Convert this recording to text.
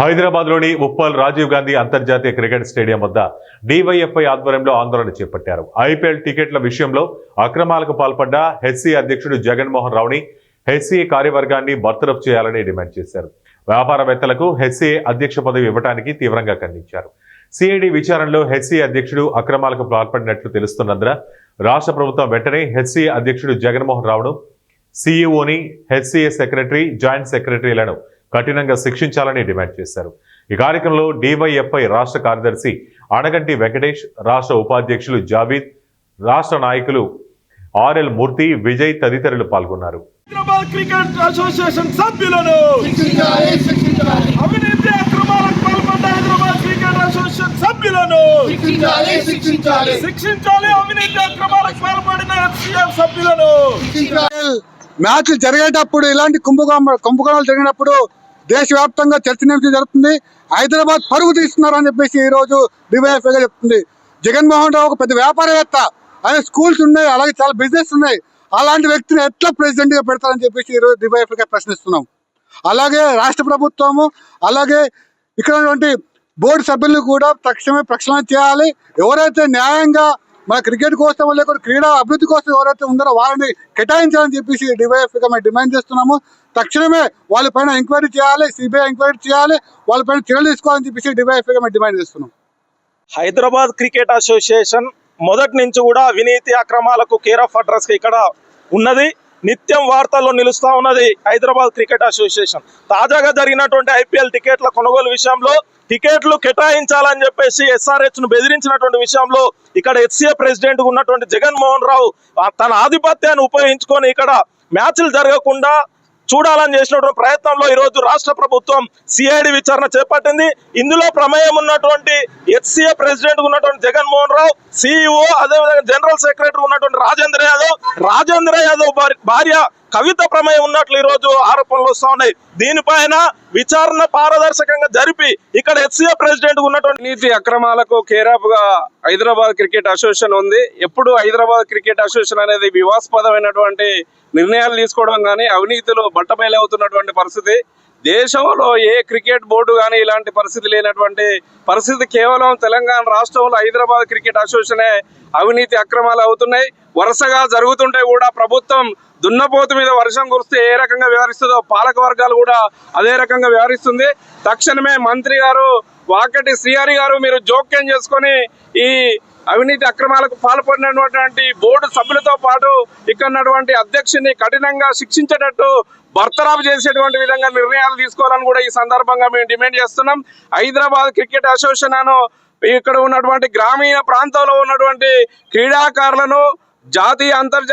హైదరాబాద్లోని ఉప్పల్ రాజీవ్ గాంధీ అంతర్జాతీయ cricket stadium వద్ద డివైఎఫ్ఐ ఆధ్వర్యంలో ఆందోళన చేపట్టారు. ఐపీఎల్ టికెట్ల విషయంలో అక్రమాలకు పాల్పడ్డ హెచ్సీ అధ్యక్షుడు జగన్మోహన్ రావుని హెచ్సీ కార్యవర్గాన్ని బర్తరఫ్ చేయాలని డిమాండ్ చేశారు. వ్యాపారవేత్తలకు హెచ్సీ అధ్యక్ష పదవి ఇవ్వడానికి తీవ్రంగా ఖండించారు. సిఐడి విచారణలో హెచ్సీ అధ్యక్షుడు అక్రమాలకు పాల్పడినట్లు తెలుస్తున్నందున రాష్ట్ర ప్రభుత్వం వెంటనే హెచ్సీ అధ్యక్షుడు జగన్మోహన్ రావును, సీఈఓని, హెచ్సీఏ సెక్రటరీ, జాయింట్ సెక్రటరీలను కఠినంగా శిక్షించాలని డిమాండ్ చేశారు. ఈ కార్యక్రమంలో డివైఎఫ్ఐ రాష్ట్ర కార్యదర్శి అనగంటి వెంకటేష్, రాష్ట్ర ఉపాధ్యక్షులు జాబీద్, రాష్ట్ర నాయకులు ఆర్ఎల్ మూర్తి, విజయ్ తదితరులు పాల్గొన్నారు. క్రికెట్ అసోసియేషన్ సభ్యులను అవినీతి అక్రమాలకు పాల్పడ్డ హైదరాబాద్ క్రికెట్ అసోసియేషన్ సభ్యులను శిక్షించాలి. అవినీతి అక్రమాలకు పాల్పడిన హెచ్సీఎఫ్ సభ్యులను. మ్యాచ్లు జరిగేటప్పుడు ఇలాంటి కుంభకోణాలు జరిగినప్పుడు దేశవ్యాప్తంగా చర్చనీయాంశం జరుగుతుంది. హైదరాబాద్ పరుగు తీస్తున్నారని చెప్పేసి ఈ రోజు డివైఎఫ్ఐగా చెప్తుంది. జగన్మోహన్ రావు ఒక పెద్ద వ్యాపారవేత్త, ఆయన స్కూల్స్ ఉన్నాయి, అలాగే చాలా బిజినెస్ ఉన్నాయి. అలాంటి వ్యక్తిని ఎట్లా ప్రెసిడెంట్ గా పెడతారని చెప్పేసి ఈ రోజు డివైఎఫ్ఐగా ప్రశ్నిస్తున్నాం. అలాగే రాష్ట్ర ప్రభుత్వము, అలాగే ఇక్కడ ఉన్నటువంటి బోర్డు సభ్యులను కూడా తక్షణమే ప్రక్షాళన చేయాలి. ఎవరైతే న్యాయంగా మన క్రికెట్ కోసం లేకపోతే క్రీడా అభివృద్ధి కోసం ఎవరైతే ఉన్నారో వాళ్ళని కేటాయించాలని చెప్పేసి డివైఎఫ్ఐగా మేము డిమాండ్ చేస్తున్నాము. తక్షణమే వాళ్ళపైన ఎంక్వైరీ చేయాలి, సిబిఐ ఎంక్వైరీ చేయాలి, వాళ్ళపైన చర్యలు తీసుకోవాలని చెప్పేసి డివైఎఫ్ఐగా మేము డిమాండ్ చేస్తున్నాం. హైదరాబాద్ క్రికెట్ అసోసియేషన్ మొదటి నుంచి కూడా అవినీతి అక్రమాలకు కేర్ ఆఫ్ అడ్రస్ ఇక్కడ ఉన్నది. నిత్యం వార్తల్లో నిలుస్తూ ఉన్నది హైదరాబాద్ క్రికెట్ అసోసియేషన్. తాజాగా జరిగినటువంటి ఐపీఎల్ టికెట్ల కొనుగోలు విషయంలో టికెట్లు కేటాయించాలని చెప్పేసి ఎస్ఆర్హెచ్ ను బెదిరించినటువంటి విషయంలో ఇక్కడ హెచ్సీఏ ప్రెసిడెంట్ రావు జగన్మోహన్ రావు తన ఆధిపత్యాన్ని ఉపయోగించుకొని ఇక్కడ మ్యాచ్లు జరగకుండా చూడాలని చేసినటువంటి ప్రయత్నంలో ఈరోజు రాష్ట్ర ప్రభుత్వం సిఐడి విచారణ చేపట్టింది. ఇందులో ప్రమేయం ఉన్నటువంటి హెచ్సీఏ ప్రెసిడెంట్ ఉన్నటువంటి జగన్మోహన్ రావు, సిఇఓ, అదేవిధంగా జనరల్ సెక్రటరీ ఉన్నటువంటి రాజేంద్ర యాదవ్ భార్య కవిత ప్రమేయం ఉన్నట్లు ఈ రోజు ఆరోపణలు వస్తా ఉన్నాయి. దీనిపైన విచారణ పారదర్శకంగా జరిపి ఇక్కడ హెచ్సీఏ ప్రెసిడెంట్ ఉన్నటువంటి నీతి అక్రమాలకు కేరాఫ్ గా హైదరాబాద్ క్రికెట్ అసోసియేషన్ ఉంది. ఎప్పుడు హైదరాబాద్ క్రికెట్ అసోసియేషన్ అనేది వివాదాస్పదమైనటువంటి నిర్ణయాలు తీసుకోవడం కానీ అవినీతిలో బట్టబయలవుతున్నటువంటి పరిస్థితి. దేశంలో ఏ క్రికెట్ బోర్డు కానీ ఇలాంటి పరిస్థితి లేనటువంటి పరిస్థితి కేవలం తెలంగాణ రాష్ట్రంలో హైదరాబాద్ క్రికెట్ అసోసియేషనే అవినీతి అక్రమాలు అవుతున్నాయి. వరుసగా జరుగుతుంటే కూడా ప్రభుత్వం దున్నపోతు మీద వర్షం కురిస్తే ఏ రకంగా వ్యవహరిస్తుందో పాలక వర్గాలు కూడా అదే రకంగా వ్యవహరిస్తుంది. తక్షణమే మంత్రి గారు వాకటి శ్రీహరి గారు మీరు జోక్యం చేసుకొని ఈ అవినీతి అక్రమాలకు పాల్పడినటువంటి బోర్డు సభ్యులతో పాటు ఇక్కడ ఉన్నటువంటి అధ్యక్షుని కఠినంగా శిక్షించేటట్టు బర్తరాఫ్ చేసేటువంటి విధంగా నిర్ణయాలు తీసుకోవాలని కూడా ఈ సందర్భంగా మేము డిమాండ్ చేస్తున్నాం. హైదరాబాద్ క్రికెట్ అసోసియేషన్ ఇక్కడ ఉన్నటువంటి గ్రామీణ ప్రాంతంలో ఉన్నటువంటి క్రీడాకారులను జాతీయ అంతర్జాతీయ